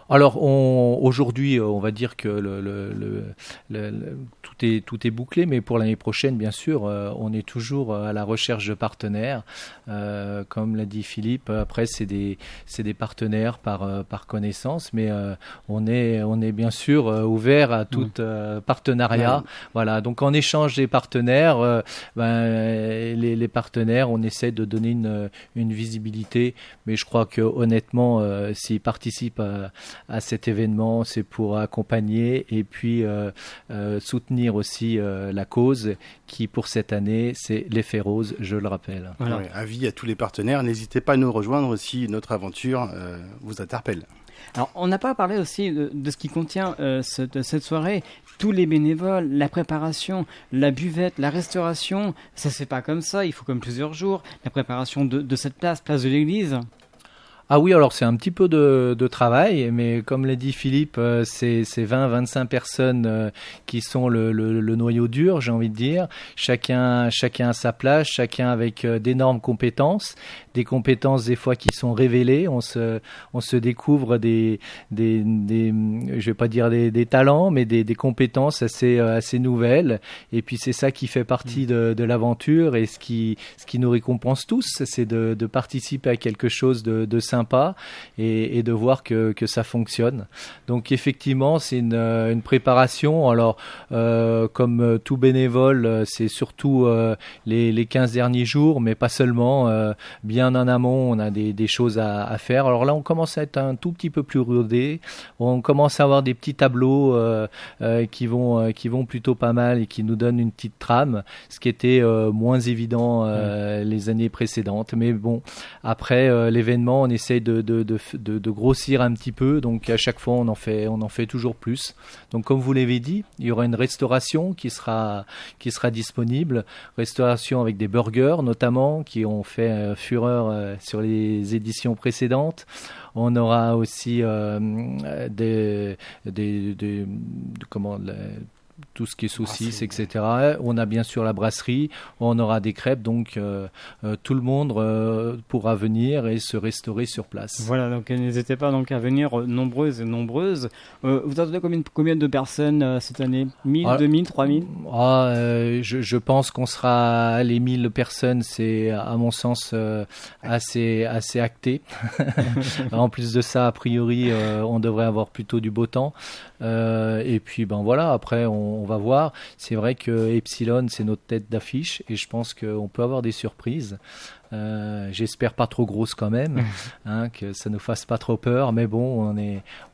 Alors aujourd'hui, on va dire que tout est bouclé, mais pour l'année prochaine, bien sûr, on est toujours à la recherche de partenaires. Comme l'a dit Philippe, après c'est des partenaires par connaissance, mais on est bien sûr ouvert à tout partenariat. Ouais. Voilà. Donc en échange des partenaires, les partenaires, on essaie de donner une visibilité, mais je crois que honnêtement, s'ils participent à cet événement, c'est pour accompagner et puis soutenir aussi la cause qui pour cette année c'est l'effet rose, je le rappelle. Voilà. Ouais, avis à tous les partenaires, n'hésitez pas à nous rejoindre si notre aventure vous interpelle. Alors on n'a pas parlé aussi de ce qui contient cette soirée, tous les bénévoles, la préparation, la buvette, la restauration, ça se fait pas comme ça, il faut comme plusieurs jours, la préparation de cette place de l'église. Ah oui, alors c'est un petit peu de travail, mais comme l'a dit Philippe, c'est 20-25 personnes qui sont le noyau dur, j'ai envie de dire. Chacun à sa place, chacun avec d'énormes compétences, des compétences des fois qui sont révélées. On se découvre des je vais pas dire des talents, mais des compétences assez nouvelles. Et puis c'est ça qui fait partie de l'aventure et ce qui nous récompense tous, c'est de participer à quelque chose de sympa et de voir que ça fonctionne. Donc effectivement, c'est une préparation. Alors, comme tout bénévole, c'est surtout les 15 derniers jours, mais pas seulement. Bien en amont, on a des choses à faire. Alors là, on commence à être un tout petit peu plus rodé. On commence à avoir des petits tableaux qui vont plutôt pas mal et qui nous donnent une petite trame, ce qui était moins évident les années précédentes. Mais bon, après l'événement, on essaye de grossir un petit peu. Donc à chaque fois, on en fait toujours plus. Donc comme vous l'avez dit, il y aura une restauration qui sera disponible. Restauration avec des burgers notamment qui ont fait fureur sur les éditions précédentes. On aura aussi tout ce qui est saucisses, etc. On a bien sûr la brasserie, on aura des crêpes, donc tout le monde pourra venir et se restaurer sur place. Voilà, donc n'hésitez pas donc à venir nombreuses et nombreuses. Vous attendez combien de personnes cette année ? 1000, 2000, 3000 ? Je pense qu'on sera les 1000 personnes, c'est à mon sens assez acté. En plus de ça, a priori, on devrait avoir plutôt du beau temps. Et puis voilà, après on va voir. C'est vrai que Epsilon, c'est notre tête d'affiche et je pense qu'on peut avoir des surprises. J'espère pas trop grosses quand même, que ça nous fasse pas trop peur, mais bon,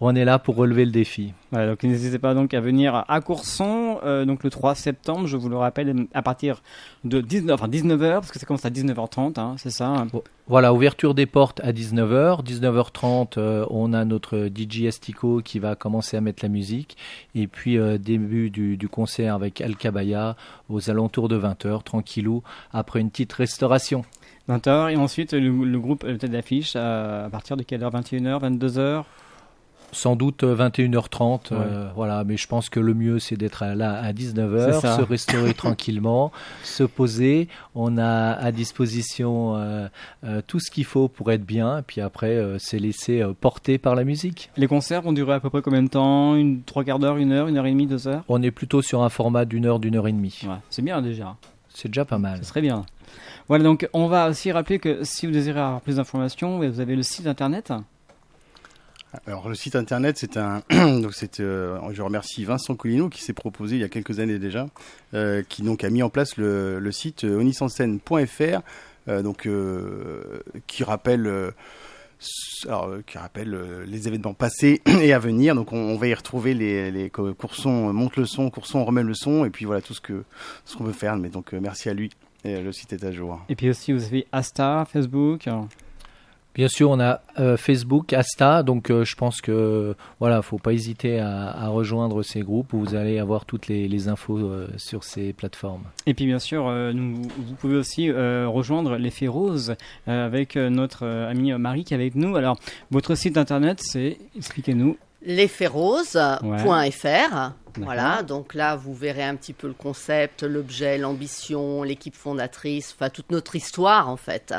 on est là pour relever le défi. Voilà, donc n'hésitez pas donc à venir à Courson, donc le 3 septembre, je vous le rappelle, à partir de 19h, parce que ça commence à 19h30, c'est ça. Voilà, ouverture des portes à 19h, 19h30, on a notre DJ Astico qui va commencer à mettre la musique, et puis début du concert avec Al Kabaya aux alentours de 20h, tranquillou, après une petite restauration. 20h, et ensuite le groupe tête d'affiche à partir de quelle heure ? 21h, 22h ? Sans doute 21h30, ouais. Voilà, mais je pense que le mieux c'est d'être là à 19h, se restaurer tranquillement, se poser. On a à disposition tout ce qu'il faut pour être bien, puis après c'est laisser porter par la musique. Les concerts vont durer à peu près combien de temps ? 3/4 d'heure, 1 heure, 1h30, 2 heures ? On est plutôt sur un format d'1 heure, d'1 heure et demie. Ouais, c'est bien déjà. C'est déjà pas mal. Ce serait bien. Voilà, donc on va aussi rappeler que si vous désirez avoir plus d'informations, vous avez le site internet. Alors le site internet, je remercie Vincent Collineau qui s'est proposé il y a quelques années déjà, qui donc a mis en place le site onisensen.fr, qui rappelle les événements passés et à venir. Donc on va y retrouver les Courson monte le son, Courson remet le son, et puis voilà tout ce qu'on veut faire. Mais donc merci à lui, et le site est à jour. Et puis aussi vous avez Asta, Facebook. Bien sûr, on a Facebook, Asta, donc je pense que voilà, faut pas hésiter à rejoindre ces groupes où vous allez avoir toutes les infos sur ces plateformes. Et puis bien sûr, vous pouvez aussi rejoindre l'Effet Rose avec notre amie Marie qui est avec nous. Alors, votre site internet, c'est, expliquez-nous. L'effetrose.fr. Voilà, donc là vous verrez un petit peu le concept, l'objet, l'ambition, l'équipe fondatrice, enfin toute notre histoire en fait.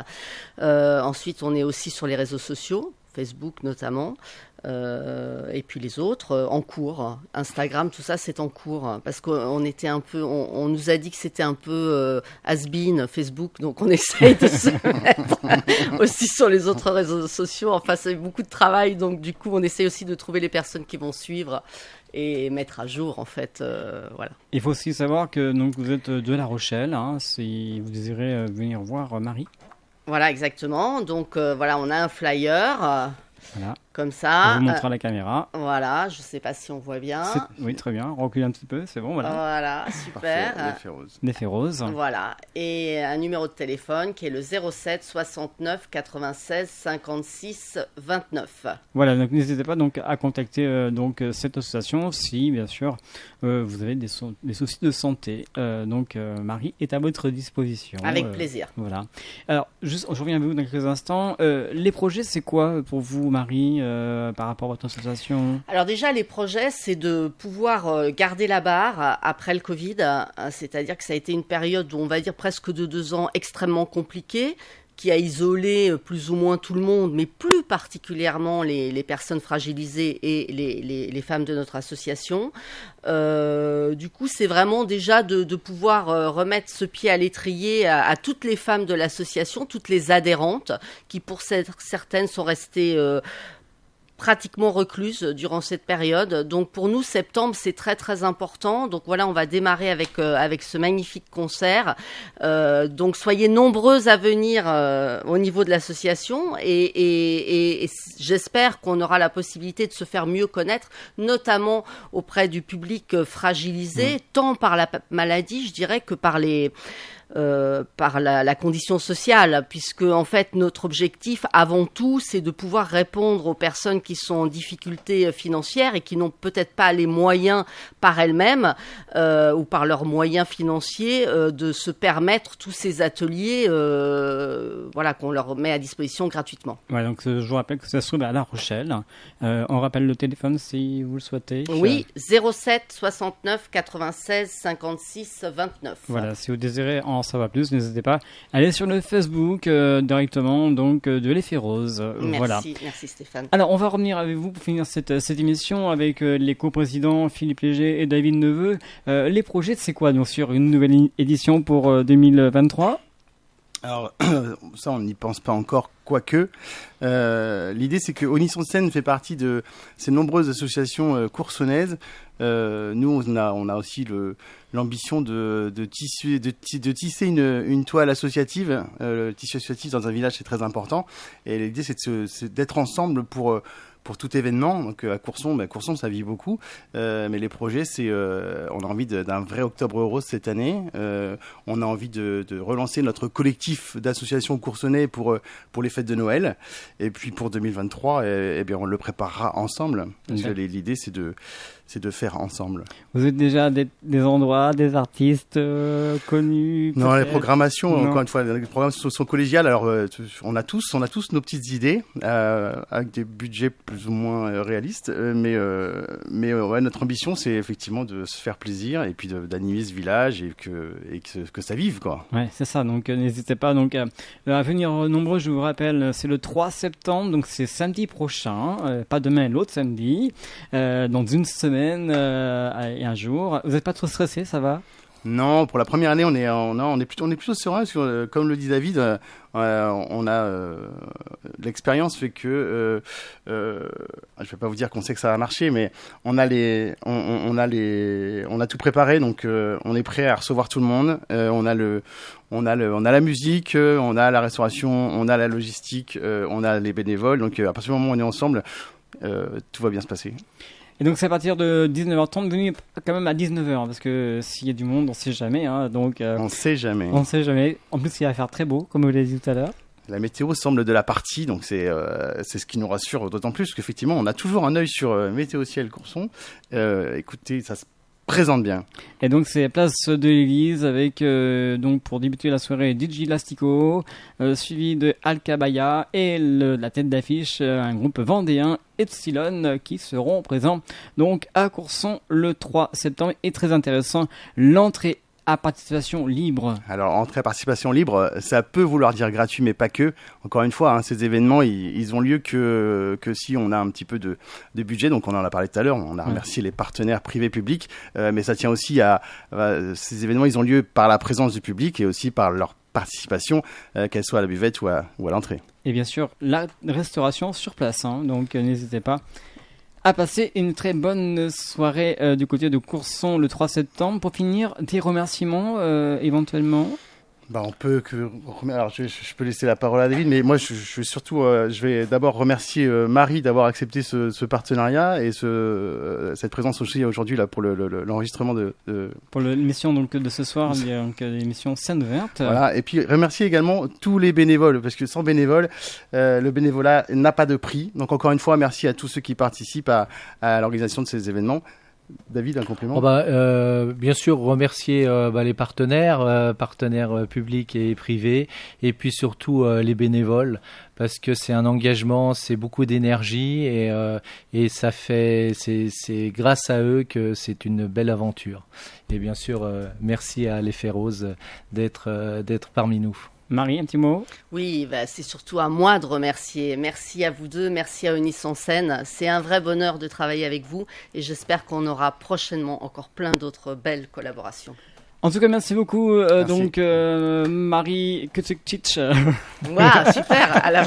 Ensuite on est aussi sur les réseaux sociaux, Facebook notamment, et puis les autres en cours. Instagram, tout ça c'est en cours parce qu'on était un peu, on nous a dit que c'était un peu has-been Facebook, donc on essaye de se mettre aussi sur les autres réseaux sociaux. Enfin c'est beaucoup de travail, donc du coup on essaye aussi de trouver les personnes qui vont suivre et mettre à jour en fait, voilà. Il faut aussi savoir que donc vous êtes de La Rochelle, si vous désirez venir voir Marie. Voilà, exactement. Donc voilà, on a un flyer. Voilà. Comme ça. On vous montre à la caméra. Voilà, je ne sais pas si on voit bien. Oui, très bien. Recule un petit peu, c'est bon, voilà. Voilà, super. L'Effet Rose. Voilà. Et un numéro de téléphone qui est le 07 69 96 56 29. Voilà, donc n'hésitez pas donc à contacter cette association si, bien sûr, vous avez des soucis de santé. Donc Marie est à votre disposition. Avec plaisir. Voilà. Alors, juste, je reviens à vous dans quelques instants. Les projets, c'est quoi pour vous, Marie, par rapport à votre association ? Alors déjà, les projets, c'est de pouvoir garder la barre après le Covid. C'est-à-dire que ça a été une période, on va dire presque de 2 ans, extrêmement compliquée, qui a isolé plus ou moins tout le monde, mais plus particulièrement les personnes fragilisées et les femmes de notre association. Du coup, c'est vraiment déjà de pouvoir remettre ce pied à l'étrier à toutes les femmes de l'association, toutes les adhérentes, qui pour certaines sont restées pratiquement recluses durant cette période. Donc pour nous, septembre, c'est très très important. Donc voilà, on va démarrer avec ce magnifique concert. Donc soyez nombreuses à venir au niveau de l'association et j'espère qu'on aura la possibilité de se faire mieux connaître, notamment auprès du public fragilisé, tant par la maladie, je dirais, que par la condition sociale, puisque en fait notre objectif avant tout c'est de pouvoir répondre aux personnes qui sont en difficulté financière et qui n'ont peut-être pas les moyens par elles-mêmes ou par leurs moyens financiers de se permettre tous ces ateliers qu'on leur met à disposition gratuitement. Ouais, donc je vous rappelle que ça se trouve à La Rochelle. On rappelle le téléphone si vous le souhaitez. Oui, 07 69 96 56 29. Voilà, si vous désirez en savoir plus, n'hésitez pas à aller sur le Facebook directement donc de l'Effet Rose. Merci Stéphane. Alors on va revenir avec vous pour finir cette émission avec les coprésidents Philippe Léger et David Neveu. Les projets, c'est quoi donc sur une nouvelle édition pour 2023 ? Alors, ça, on n'y pense pas encore, quoique. L'idée, c'est que Honisson Scène fait partie de ces nombreuses associations coursonnaises. Nous, on a aussi l'ambition de tisser une toile associative. Le tissu associatif dans un village, c'est très important. Et l'idée, c'est d'être ensemble pour tout événement. Donc à Courson, ça vit beaucoup. Mais les projets, on a envie d'un vrai Octobre Rose cette année. On a envie de relancer notre collectif d'associations coursonnais pour les fêtes de Noël. Et puis pour 2023, on le préparera ensemble. Parce que l'idée, c'est de faire ensemble. Vous êtes déjà des endroits, des artistes connus? Non, les programmations, encore une fois, les programmations sont collégiales. Alors, on a tous nos petites idées avec des budgets plus ou moins réalistes. Mais notre ambition, c'est effectivement de se faire plaisir et puis d'animer ce village et que ça vive, quoi. Ouais, c'est ça. Donc, n'hésitez pas donc à venir nombreux. Je vous rappelle, c'est le 3 septembre, donc c'est samedi prochain, pas demain, l'autre samedi, dans une semaine. Et un jour. Vous n'êtes pas trop stressé, ça va? Non, pour la première année, on est plutôt serein parce que, comme le dit David, on a l'expérience fait que je vais pas vous dire qu'on sait que ça va marcher, mais on a tout préparé, donc on est prêt à recevoir tout le monde. On a la musique, on a la restauration, on a la logistique, on a les bénévoles. Donc à partir du moment où on est ensemble, tout va bien se passer. Et donc c'est à partir de 19h30, venez quand même à 19h, parce que s'il y a du monde, on ne sait jamais. Donc, on ne sait jamais. On ne sait jamais. En plus, il va faire très beau, comme vous l'avez dit tout à l'heure. La météo semble de la partie, donc c'est ce qui nous rassure d'autant plus, qu'effectivement, on a toujours un œil sur Météo Ciel Courson. Écoutez, ça se présente bien. Et donc c'est place de l'église avec donc pour débuter la soirée DJ Lastico, suivi de Alcabaya et la tête d'affiche un groupe vendéen Epsilon qui seront présents donc à Courson le 3 septembre. Et très intéressant, l'entrée à participation libre. Alors, entrée à participation libre, ça peut vouloir dire gratuit, mais pas que. Encore une fois, ces événements, ils ont lieu que si on a un petit peu de budget. Donc, on en a parlé tout à l'heure. On a remercié les partenaires privés publics. Mais ça tient aussi à ces événements, ils ont lieu par la présence du public et aussi par leur participation, qu'elle soit à la buvette ou à l'entrée. Et bien sûr, la restauration sur place. Donc, n'hésitez pas à passer une très bonne soirée du côté de Courson le 3 septembre. Pour finir, des remerciements éventuellement? On peut alors je peux laisser la parole à David, mais moi je vais d'abord remercier Marie d'avoir accepté ce partenariat et cette présence aussi aujourd'hui là pour l'enregistrement pour l'émission donc de ce soir, donc l'émission Scène Ouverte. Voilà, et puis remercier également tous les bénévoles, parce que sans bénévoles, le bénévolat n'a pas de prix. Donc encore une fois, merci à tous ceux qui participent à l'organisation de ces événements. David, un compliment? Bien sûr, remercier les partenaires publics et privés, et puis surtout les bénévoles, parce que c'est un engagement, c'est beaucoup d'énergie, et ça fait, c'est grâce à eux que c'est une belle aventure. Et bien sûr, merci à l'Effet Rose d'être parmi nous. Marie, un petit mot? Oui, c'est surtout à moi de remercier. Merci à vous deux, merci à Eunice en scène. C'est un vrai bonheur de travailler avec vous et j'espère qu'on aura prochainement encore plein d'autres belles collaborations. En tout cas, merci beaucoup. Merci. Donc, Marie Kutsukcic, Waouh, super, à la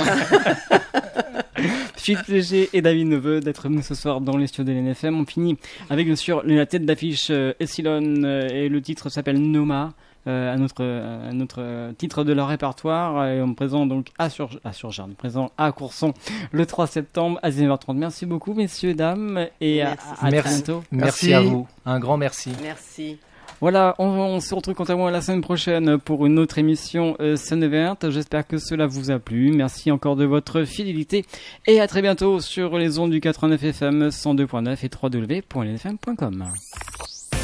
Philippe Léger et David Neveu d'être venus ce soir dans les studios de l'NFM. On finit avec bien sûr la tête d'affiche Echelon et le titre s'appelle Noma. Un autre titre de leur répertoire et on me présente donc à Surjardin, présent à Courson le 3 septembre à 19h30. Merci beaucoup messieurs, dames et à très bientôt. Merci à vous, un grand merci. Merci. Voilà, on se retrouve quant à moi la semaine prochaine pour une autre émission Scène Verte. J'espère que cela vous a plu. Merci encore de votre fidélité et à très bientôt sur les ondes du 89 FM 102.9 et www.lnfm.com.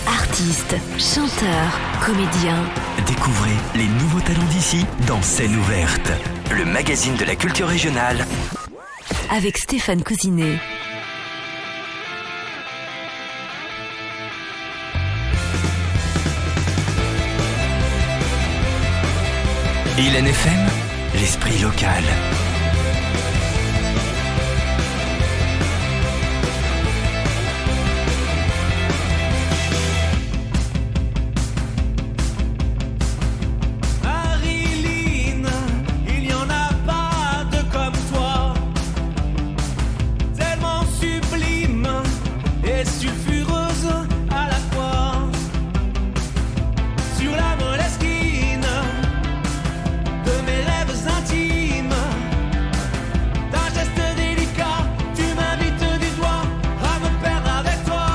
Artistes, chanteurs, comédiens. Découvrez les nouveaux talents d'ici dans Scène Ouverte, le magazine de la culture régionale. Avec Stéphane Cousinet. LNFM, l'esprit local. Marilyn, il n'y en a pas de comme toi, tellement sublime et sulfureuse à la fois. Sur la moleskine de mes rêves intimes, d'un geste délicat, tu m'invites du doigt à me perdre avec toi.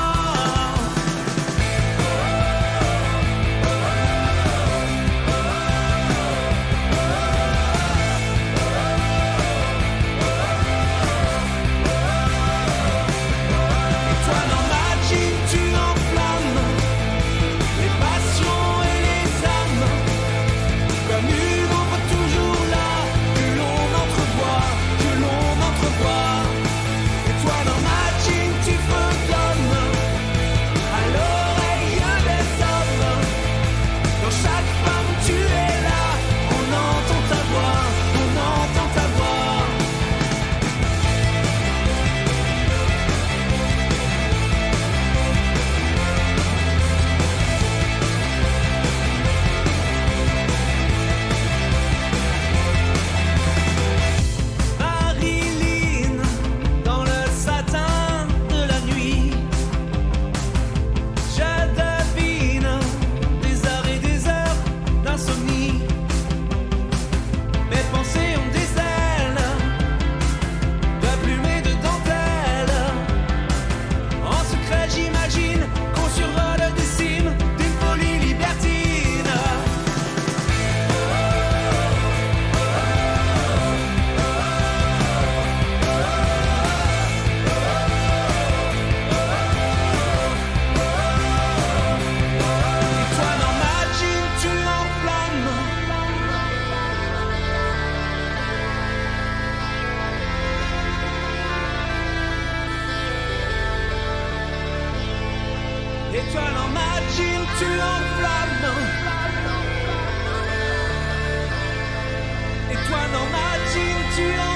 Et toi dans ma jean, tu enflammes les passions et les âmes, comme une ombre toujours là, que l'on entrevoit, que l'on entrevoit. Et toi dans ma jean, tu fredonnes à l'oreille des hommes. Dans chaque femme, tu es là, on entend ta voix, on entend ta voix. Marilyn, dans le satin de la nuit, je devine des heures et des heures d'insomnie. Mes pensées ont des ailes de plumes et de dentelles. En secret, j'imagine qu'on survole des cimes d'une folie libertine. Et toi dans ma jean, tu enflammes. Et toi dans ma jean, tu enflammes. Et toi dans ma jean, tu enflammes.